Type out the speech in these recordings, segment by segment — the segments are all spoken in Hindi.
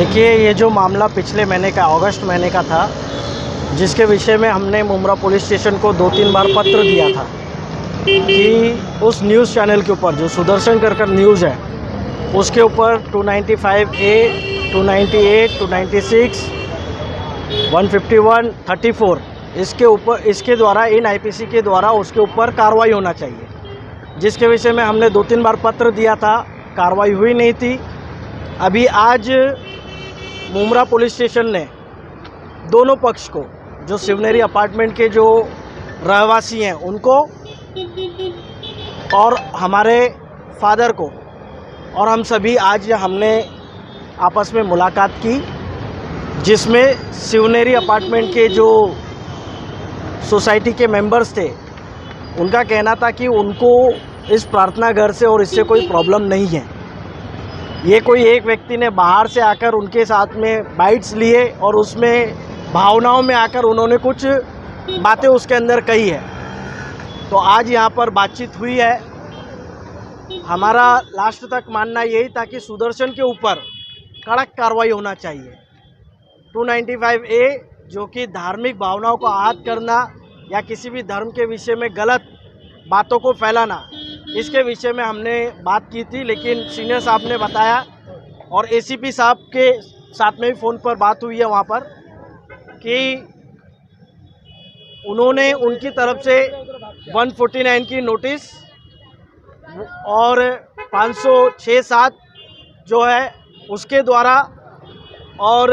देखिए, ये जो मामला पिछले महीने का अगस्त महीने का था, जिसके विषय में हमने मुमरा पुलिस स्टेशन को 2-3 बार पत्र दिया था कि उस न्यूज़ चैनल के ऊपर जो सुदर्शन कर न्यूज़ है, उसके ऊपर 295A, 298, 296, 151, 34 इसके द्वारा इन आईपीसी के द्वारा उसके ऊपर कार्रवाई होना चाहिए, जिसके विषय में हमने 2-3 बार पत्र दिया था। कार्रवाई हुई नहीं थी। अभी आज मुमरा पुलिस स्टेशन ने दोनों पक्ष को, जो शिवनेरी अपार्टमेंट के जो रहवासी हैं उनको और हमारे फादर को, और हम सभी आज हमने आपस में मुलाकात की, जिसमें शिवनेरी अपार्टमेंट के जो सोसाइटी के मेंबर्स थे, उनका कहना था कि उनको इस प्रार्थना घर से और इससे कोई प्रॉब्लम नहीं है। ये कोई एक व्यक्ति ने बाहर से आकर उनके साथ में बाइट्स लिए और उसमें भावनाओं में आकर उन्होंने कुछ बातें उसके अंदर कही है। तो आज यहाँ पर बातचीत हुई है। हमारा लास्ट तक मानना यही था कि सुदर्शन के ऊपर कड़क कार्रवाई होना चाहिए। 295A जो कि धार्मिक भावनाओं को आहत करना या किसी भी धर्म के विषय में गलत बातों को फैलाना, इसके विषय में हमने बात की थी, लेकिन सीनियर साहब ने बताया और एसीपी साहब के साथ में भी फ़ोन पर बात हुई है वहाँ पर कि उन्होंने उनकी तरफ से 149 की नोटिस और 506-7 जो है उसके द्वारा और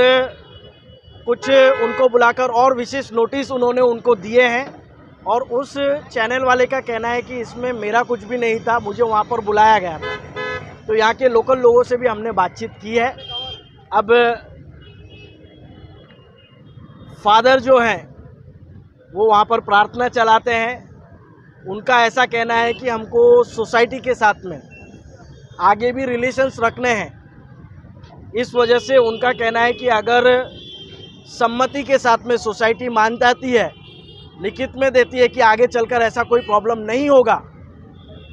कुछ उनको बुलाकर और विशेष नोटिस उन्होंने उनको दिए हैं। और उस चैनल वाले का कहना है कि इसमें मेरा कुछ भी नहीं था, मुझे वहाँ पर बुलाया गया था। तो यहाँ के लोकल लोगों से भी हमने बातचीत की है। अब फादर जो हैं वो वहाँ पर प्रार्थना चलाते हैं। उनका ऐसा कहना है कि हमको सोसाइटी के साथ में आगे भी रिलेशंस रखने हैं। इस वजह से उनका कहना है कि अगर सम्मति के साथ में सोसाइटी मान जाती है, लिखित में देती है कि आगे चलकर ऐसा कोई प्रॉब्लम नहीं होगा,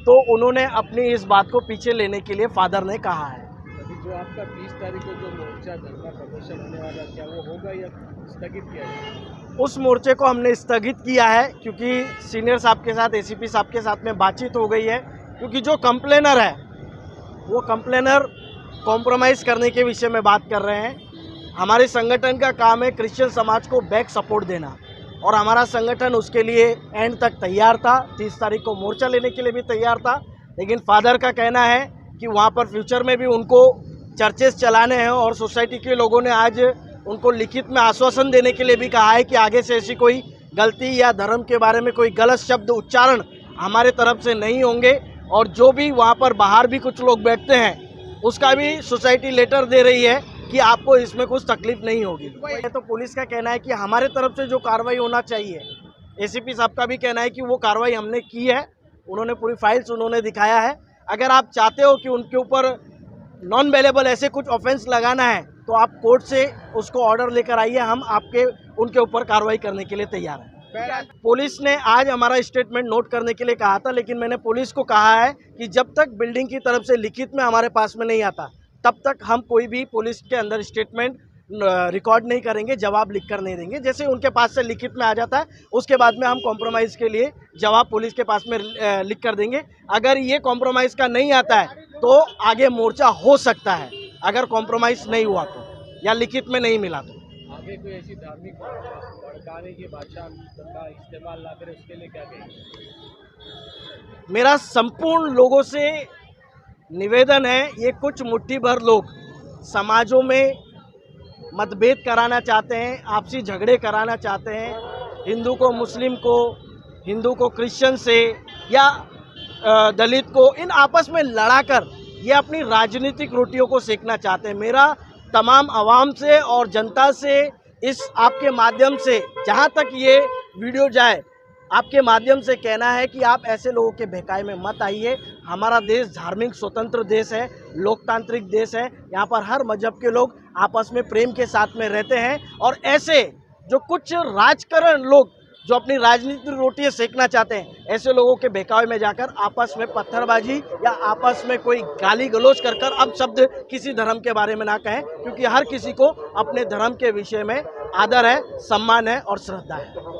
तो उन्होंने अपनी इस बात को पीछे लेने के लिए फादर ने कहा है। अभी जो आपका 20 तारीख को जो मोर्चा धरना प्रदर्शन होने वाला, क्या वो होगा या स्थगित किया जाएगा? उस मोर्चे को हमने स्थगित किया है, क्योंकि सीनियर साहब के साथ, एसीपी साहब के साथ में बातचीत हो गई है। क्योंकि जो कंप्लेनर है वो कंप्लेनर कॉम्प्रोमाइज़ करने के विषय में बात कर रहे हैं। हमारे संगठन का काम है क्रिश्चियन समाज को बैक सपोर्ट देना, और हमारा संगठन उसके लिए एंड तक तैयार था। 30 तारीख को मोर्चा लेने के लिए भी तैयार था, लेकिन फादर का कहना है कि वहाँ पर फ्यूचर में भी उनको चर्चेस चलाने हैं और सोसाइटी के लोगों ने आज उनको लिखित में आश्वासन देने के लिए भी कहा है कि आगे से ऐसी कोई गलती या धर्म के बारे में कोई गलत शब्द उच्चारण हमारे तरफ से नहीं होंगे। और जो भी वहाँ पर बाहर भी कुछ लोग बैठते हैं, उसका भी सोसाइटी लेटर दे रही है कि आपको इसमें कुछ तकलीफ नहीं होगी। तो पुलिस का कहना है कि हमारे तरफ से जो कार्रवाई होना चाहिए, एसीपी साहब का भी कहना है कि वो कार्रवाई हमने की है। उन्होंने पूरी फाइल्स उन्होंने दिखाया है। अगर आप चाहते हो कि उनके ऊपर नॉन वेलेबल ऐसे कुछ ऑफेंस लगाना है, तो आप कोर्ट से उसको ऑर्डर लेकर आइए, हम उनके ऊपर कार्रवाई करने के लिए तैयार हैं। पुलिस ने आज हमारा स्टेटमेंट नोट करने के लिए कहा था, लेकिन मैंने पुलिस को कहा है कि जब तक बिल्डिंग की तरफ से लिखित में हमारे पास में नहीं आता, तब तक हम कोई भी पुलिस के अंदर स्टेटमेंट रिकॉर्ड नहीं करेंगे, जवाब लिख कर नहीं देंगे। जैसे उनके पास से लिखित में आ जाता है, उसके बाद में हम कॉम्प्रोमाइज़ के लिए जवाब पुलिस के पास में लिख कर देंगे। अगर ये कॉम्प्रोमाइज़ का नहीं आता है तो आगे मोर्चा हो सकता है, अगर कॉम्प्रोमाइज़ नहीं हुआ तो, या लिखित में नहीं मिला तो। आगे कोई ऐसी धार्मिक भड़काने की भाषा का इस्तेमाल ना करे, उसके लिए क्या कहेंगे? मेरा संपूर्ण लोगों से निवेदन है, ये कुछ मुट्ठी भर लोग समाजों में मतभेद कराना चाहते हैं, आपसी झगड़े कराना चाहते हैं, हिंदू को मुस्लिम को, हिंदू को क्रिश्चियन से, या दलित को, इन आपस में लड़ाकर ये अपनी राजनीतिक रोटियों को सेकना चाहते हैं। मेरा तमाम आवाम से और जनता से इस आपके माध्यम से, जहाँ तक ये वीडियो जाए, आपके माध्यम से कहना है कि आप ऐसे लोगों के बहकावे में मत आइए। हमारा देश धार्मिक स्वतंत्र देश है, लोकतांत्रिक देश है। यहाँ पर हर मजहब के लोग आपस में प्रेम के साथ में रहते हैं, और ऐसे जो कुछ राजकरण लोग जो अपनी राजनीतिक रोटियां सेकना चाहते हैं, ऐसे लोगों के बहकावे में जाकर आपस में पत्थरबाजी या आपस में कोई गाली गलौज कर कर अब शब्द किसी धर्म के बारे में ना कहें, क्योंकि हर किसी को अपने धर्म के विषय में आदर है, सम्मान है और श्रद्धा है।